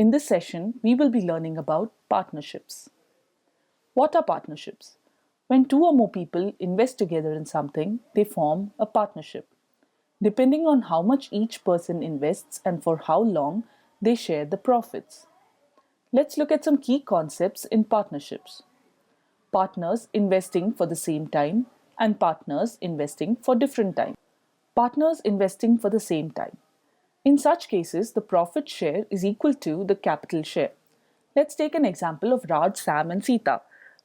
In this session, we will be learning about partnerships. What are partnerships? When two or more people invest together in something, they form a partnership. Depending on how much each person invests and for how long, they share the profits. Let's look at some key concepts in partnerships. Partners investing for the same time and partners investing for different time. Partners investing for the same time. In such cases, the profit share is equal to the capital share. Let's take an example of Raj, Sam and Sita.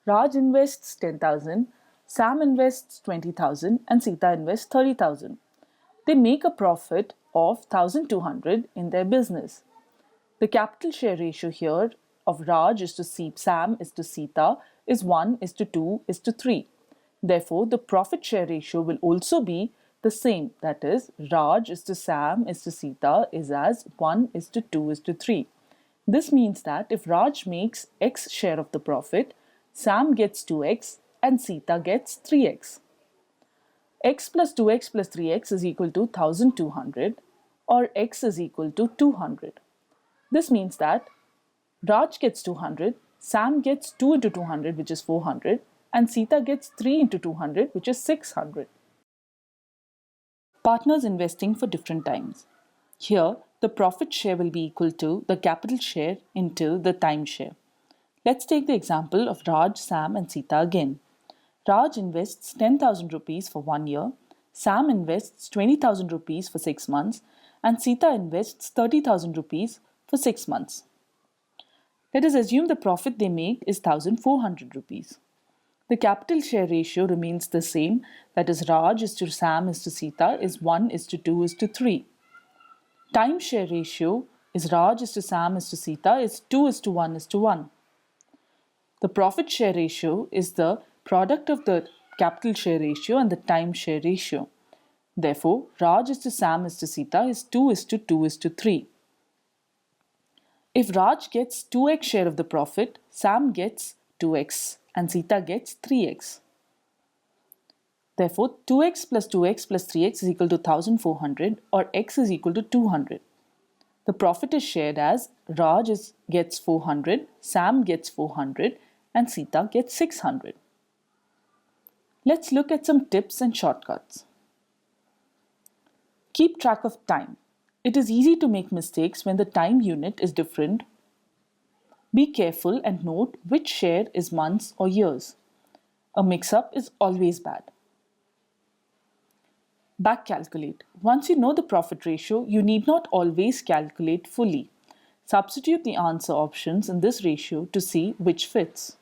Raj invests 10,000, Sam invests 20,000 and Sita invests 30,000. They make a profit of 1,200 in their business. The capital share ratio here of Raj is to Sam is to Sita is 1 is to 2 is to 3. Therefore, the profit share ratio will also be the same. That is, Raj is to Sam is to Sita is as 1 is to 2 is to 3. This means that if Raj makes X share of the profit, Sam gets 2x and Sita gets 3x. X plus 2x plus 3x is equal to 1,200 or x is equal to 200. This means that Raj gets 200, Sam gets 2 into 200 which is 400 and Sita gets 3 into 200 which is 600. Partners investing for different times. Here, the profit share will be equal to the capital share into the time share. Let's take the example of Raj, Sam and Sita again. Raj invests 10,000 rupees for 1 year, Sam invests 20,000 rupees for 6 months and Sita invests 30,000 rupees for 6 months. Let us assume the profit they make is 1,400 rupees. The capital share ratio remains the same, that is Raj is to Sam is to Sita is 1 is to 2 is to 3. Time share ratio is Raj is to Sam is to Sita is 2 is to 1 is to 1. The profit share ratio is the product of the capital share ratio and the time share ratio. Therefore, Raj is to Sam is to Sita is 2 is to 2 is to 3. If Raj gets 2x share of the profit, Sam gets 2x and Sita gets 3x. Therefore, 2x plus 2x plus 3x is equal to 1,400 or x is equal to 200. The profit is shared as Raj gets 400, Sam gets 400 and Sita gets 600. Let's look at some tips and shortcuts. Keep track of time. It is easy to make mistakes when the time unit is different. Be careful and note which share is months or years. A mix-up is always bad. Back calculate. Once you know the profit ratio, you need not always calculate fully. Substitute the answer options in this ratio to see which fits.